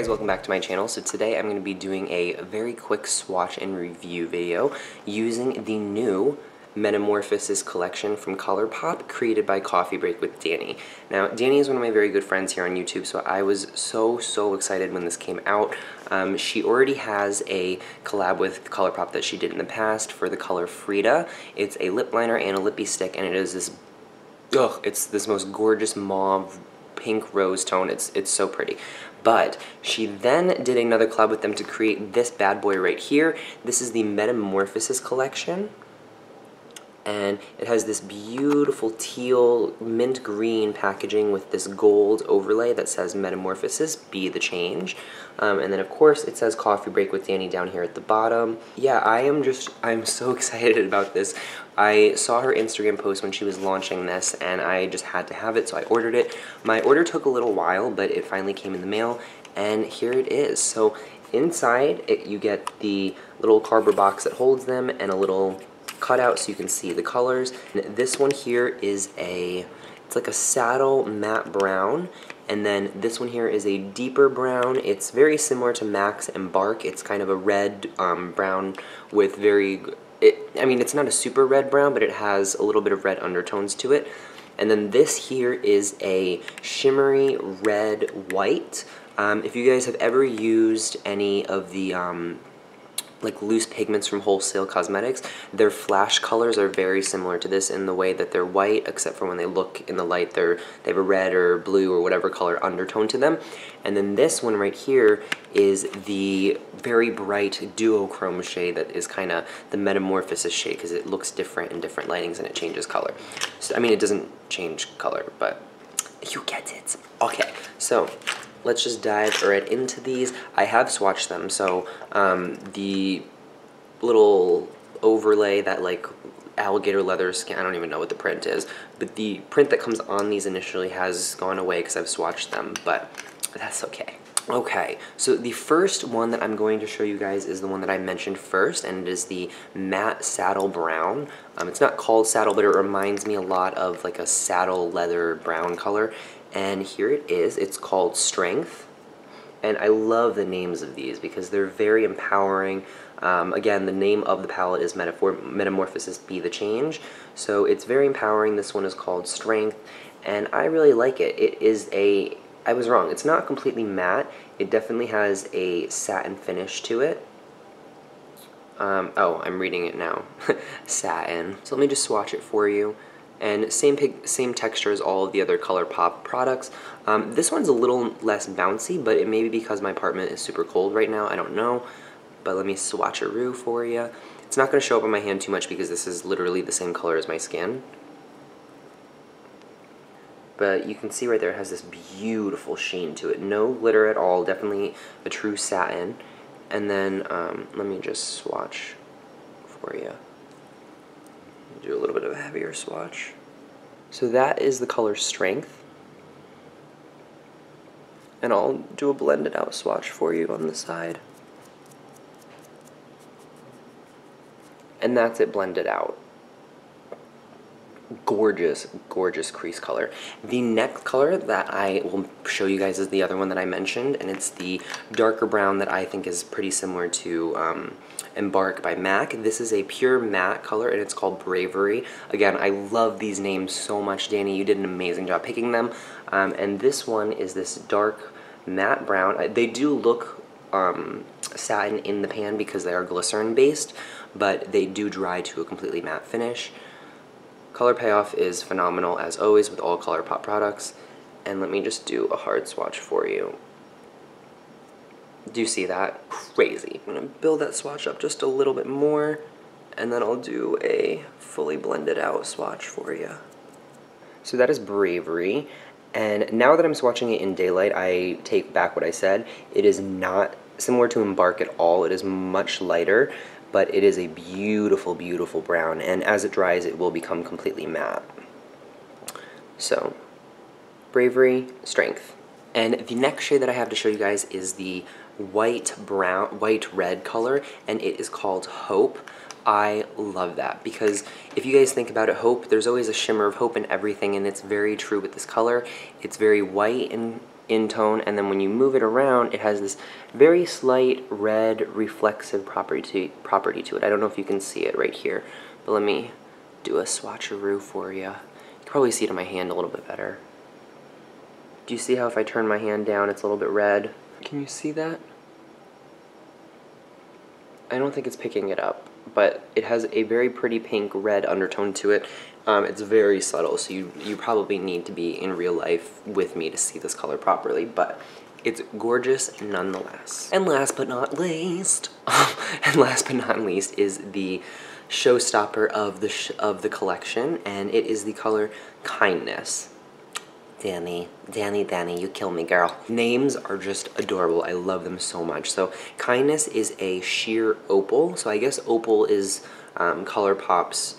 guys, welcome back to my channel. So today I'm going to be doing a very quick swatch and review video using the new Metamorphosis collection from Colourpop, created by Coffee Break with Dani. Now, Dani is one of my very good friends here on YouTube, so I was so excited when this came out. She already has a collab with Colourpop that she did in the past for the color Frida. It's a lip liner and a lippy stick, and it is this, it's this most gorgeous mauve pink rose tone. It's so pretty. But she then did another collab with them to create this bad boy right here. This is the Metamorphosis collection, and it has this beautiful teal mint green packaging with this gold overlay that says Metamorphosis, be the change. And then of course it says Coffee Break with Dani down here at the bottom. Yeah, I'm so excited about this. I saw her Instagram post when she was launching this, and I just had to have it, so I ordered it. My order took a little while, but it finally came in the mail, and here it is. So inside, you get the little cardboard box that holds them, and a little cutout so you can see the colors. And this one here is it's like a saddle matte brown, and then this one here is a deeper brown. It's very similar to Max and Bark. It's kind of a red brown with I mean, it's not a super red brown, but it has a little bit of red undertones to it. And then this here is a shimmery red white. If you guys have ever used any of the like loose pigments from wholesale cosmetics, their flash colors are very similar to this in the way that they're white, except for when they look in the light, they have a red or blue or whatever color undertone to them. And then this one right here is the very bright duochrome shade that is kind of the Metamorphosis shade, because it looks different in different lightings and it changes color. So, I mean, it doesn't change color, but you get it. Okay, so let's just dive right into these. I have swatched them, so the little overlay, that like alligator leather skin, I don't even know what the print is, but the print that comes on these initially has gone away because I've swatched them, but that's okay. Okay, so the first one that I'm going to show you guys is the one that I mentioned first, and it is the matte saddle brown. It's not called saddle, but it reminds me a lot of like a saddle leather brown color. And here it is. It's called Strength, and I love the names of these because they're very empowering. Again, the name of the palette is Metamorphosis, Be the Change, so it's very empowering. This one is called Strength, and I really like it. It is I was wrong, it's not completely matte. It definitely has a satin finish to it. Oh, I'm reading it now. Satin. So let me just swatch it for you. And same texture as all of the other Colourpop products. This one's a little less bouncy, but it may be because my apartment is super cold right now, I don't know. But let me swatcheroo for you. It's not going to show up on my hand too much because this is literally the same color as my skin. But you can see right there it has this beautiful sheen to it. No glitter at all, definitely a true satin. And then, let me just swatch for you. Do a little bit of a heavier swatch. So that is the color Strength. And I'll do a blended out swatch for you on the side. And that's it blended out. Gorgeous, gorgeous crease color. The next color that I will show you guys is the other one that I mentioned, and it's the darker brown that I think is pretty similar to Embark by MAC. This is a pure matte color, and it's called Bravery. Again, I love these names so much, Dani. You did an amazing job picking them. And this one is this dark matte brown. They do look satin in the pan because they are glycerin based, but they do dry to a completely matte finish. Color payoff is phenomenal, as always, with all Colourpop products. And let me just do a hard swatch for you. Do you see that? Crazy. I'm going to build that swatch up just a little bit more, and then I'll do a fully blended out swatch for you. So that is Bravery. And now that I'm swatching it in daylight, I take back what I said. It is not similar to Embark at all. It is much lighter, but it is a beautiful, beautiful brown, and as it dries, it will become completely matte. So, Bravery, Strength. And the next shade that I have to show you guys is the white red color, and it is called Hope. I love that because if you guys think about it, hope, there's always a shimmer of hope in everything, and it's very true with this color. It's very white in tone, and then when you move it around, it has this very slight red reflexive property to it. I don't know if you can see it right here, but let me do a swatcheroo for you. You can probably see it on my hand a little bit better. Do you see how if I turn my hand down, it's a little bit red? Can you see that? I don't think it's picking it up, but it has a very pretty pink red undertone to it. It's very subtle, so you probably need to be in real life with me to see this color properly, but it's gorgeous nonetheless. And last but not least, is the showstopper of the collection, and it is the color Kindness. Dani, you kill me, girl. Names are just adorable. I love them so much. So Kindness is a sheer opal. So I guess opal is Colourpop's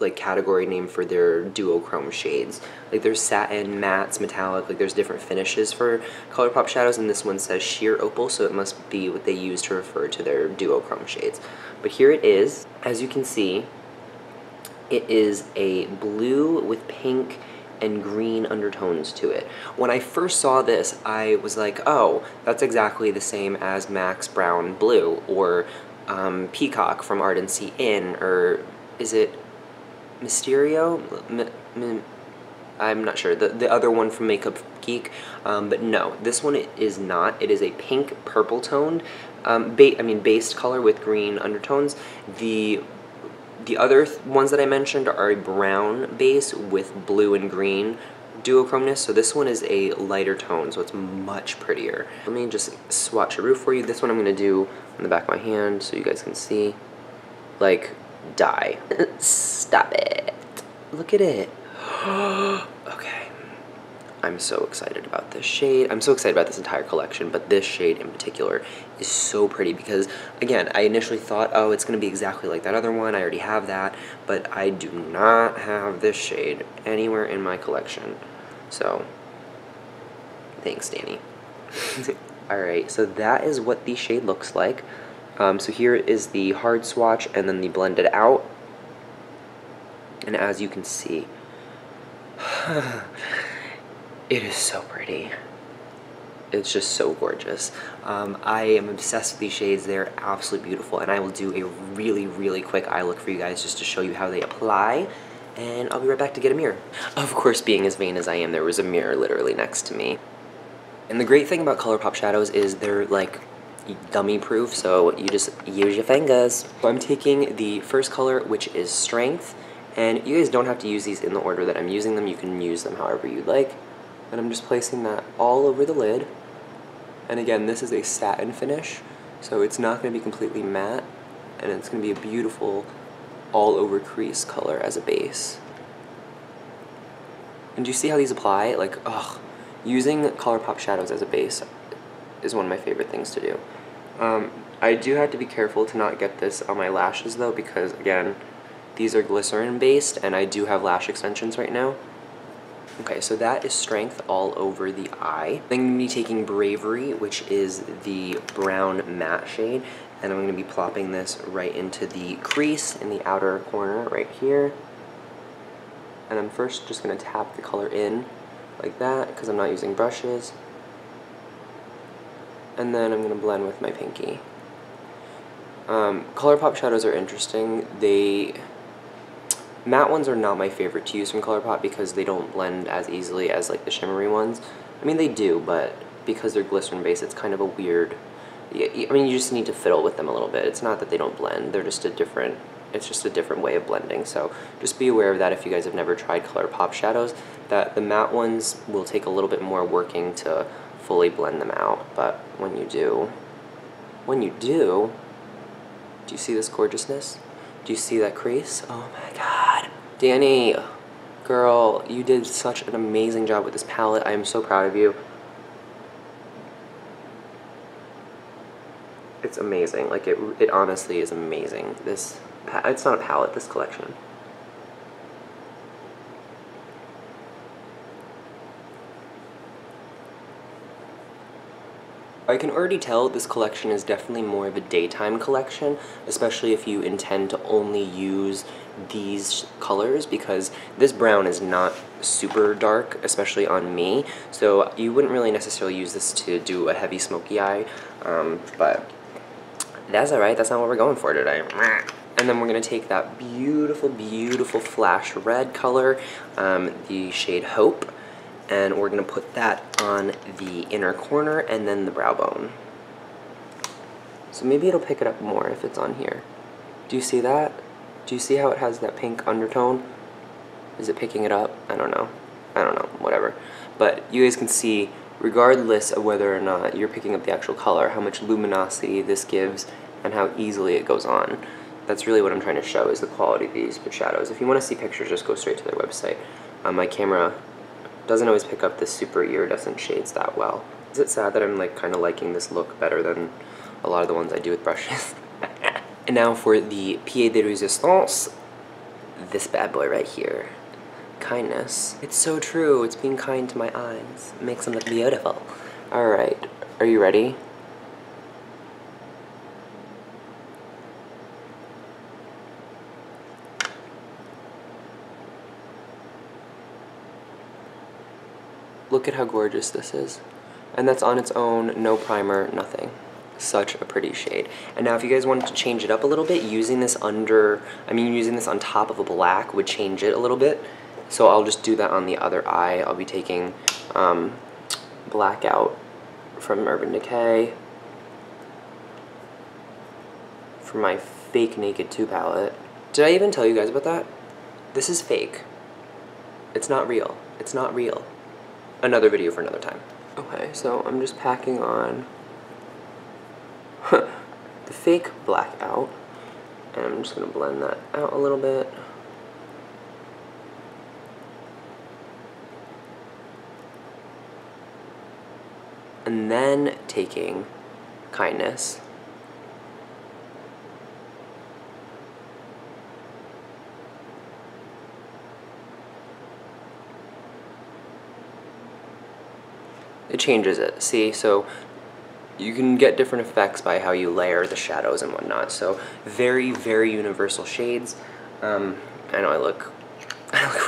like category name for their duochrome shades. Like there's satin, mattes, metallic, like there's different finishes for Colourpop shadows, and this one says sheer opal, so it must be what they use to refer to their duochrome shades. But here it is. As you can see, it is a blue with pink and green undertones to it. When I first saw this, I was like, oh, that's exactly the same as Max Brown Blue, or Peacock from Ardency Inn, or is it Mysterio? I'm not sure. The other one from Makeup Geek, but no, this one is not. It is a pink purple toned, based color with green undertones. The other ones that I mentioned are a brown base with blue and green duochromeness, so this one is a lighter tone, so it's much prettier. Let me just swatch a roof for you. This one I'm going to do on the back of my hand so you guys can see. Like, die. Stop it. Look at it. Okay. I'm so excited about this shade. I'm so excited about this entire collection, but this shade in particular is so pretty because, again, I initially thought, oh, it's going to be exactly like that other one. I already have that, but I do not have this shade anywhere in my collection. So, thanks, Dani. Alright, so that is what the shade looks like. So here is the hard swatch and then the blended out. And as you can see, it is so pretty. It's just so gorgeous. I am obsessed with these shades. They're absolutely beautiful, and I will do a really, really quick eye look for you guys just to show you how they apply, and I'll be right back to get a mirror. Of course, being as vain as I am, there was a mirror literally next to me. And the great thing about Colourpop shadows is they're like dummy proof, so you just use your fingers. So I'm taking the first color, which is Strength, and you guys don't have to use these in the order that I'm using them. You can use them however you'd like. And I'm just placing that all over the lid. And again, this is a satin finish, so it's not going to be completely matte, and it's going to be a beautiful all-over crease color as a base. And do you see how these apply? Like, ugh, using Colourpop shadows as a base is one of my favorite things to do. I do have to be careful to not get this on my lashes though, because again, these are glycerin based, and I do have lash extensions right now. Okay, so that is Strength all over the eye. I'm going to be taking Bravery, which is the brown matte shade, and I'm going to be plopping this right into the crease in the outer corner right here. And I'm first just going to tap the color in like that, because I'm not using brushes. And then I'm going to blend with my pinky. Colourpop shadows are interesting. Matte ones are not my favorite to use from Colourpop because they don't blend as easily as like the shimmery ones. I mean, they do, but because they're glycerin based, it's kind of a weird, I mean, you just need to fiddle with them a little bit. It's not that they don't blend, they're just it's just a different way of blending. So just be aware of that if you guys have never tried Colourpop shadows, that the matte ones will take a little bit more working to fully blend them out. But when you do you see this gorgeousness? Do you see that crease? Oh my god. Dani, girl, you did such an amazing job with this palette. I am so proud of you. It's amazing. Like, it honestly is amazing. It's not a palette, this collection. I can already tell this collection is definitely more of a daytime collection, especially if you intend to only use these colors, because this brown is not super dark, especially on me, so you wouldn't really necessarily use this to do a heavy smoky eye, but that's alright, that's not what we're going for today. And then we're going to take that beautiful, beautiful flash red color, the shade Hope, and we're going to put that on the inner corner and then the brow bone. So maybe it'll pick it up more if it's on here. Do you see that? Do you see how it has that pink undertone? Is it picking it up? I don't know. I don't know, whatever. But you guys can see, regardless of whether or not you're picking up the actual color, how much luminosity this gives and how easily it goes on. That's really what I'm trying to show, is the quality of these shadows. If you want to see pictures, just go straight to their website. My camera doesn't always pick up the super iridescent shades that well. Is it sad that I'm like kind of liking this look better than a lot of the ones I do with brushes? And now for the pied de resistance, this bad boy right here. Kindness. It's so true, it's being kind to my eyes. It makes them look beautiful. Alright, are you ready? Look at how gorgeous this is. And that's on its own, no primer, nothing. Such a pretty shade. And now if you guys wanted to change it up a little bit, using this on top of a black would change it a little bit. So I'll just do that on the other eye. I'll be taking Blackout from Urban Decay for my fake Naked 2 palette. Did I even tell you guys about that? This is fake. It's not real. It's not real. Another video for another time. Okay, so I'm just packing on the fake Blackout, and I'm just gonna blend that out a little bit. And then taking Kindness. It changes it, see? So you can get different effects by how you layer the shadows and whatnot. So very, very universal shades. I know I look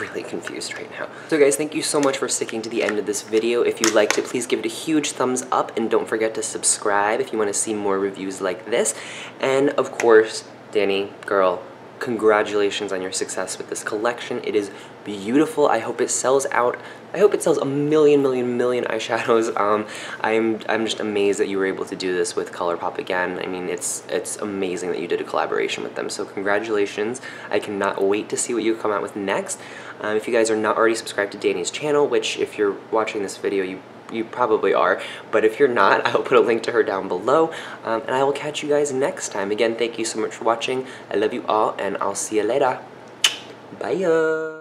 really confused right now. So guys, thank you so much for sticking to the end of this video. If you liked it, please give it a huge thumbs up, and don't forget to subscribe if you want to see more reviews like this. And of course, Dani, girl, congratulations on your success with this collection. It is beautiful. I hope it sells out. I hope it sells a million eyeshadows. I'm just amazed that you were able to do this with Colourpop again. I mean, it's amazing that you did a collaboration with them. So congratulations. I cannot wait to see what you come out with next. If you guys are not already subscribed to Dani's channel, which if you're watching this video, you probably are, but if you're not, I'll put a link to her down below, and I will catch you guys next time. Again, thank you so much for watching. I love you all, and I'll see you later. Bye.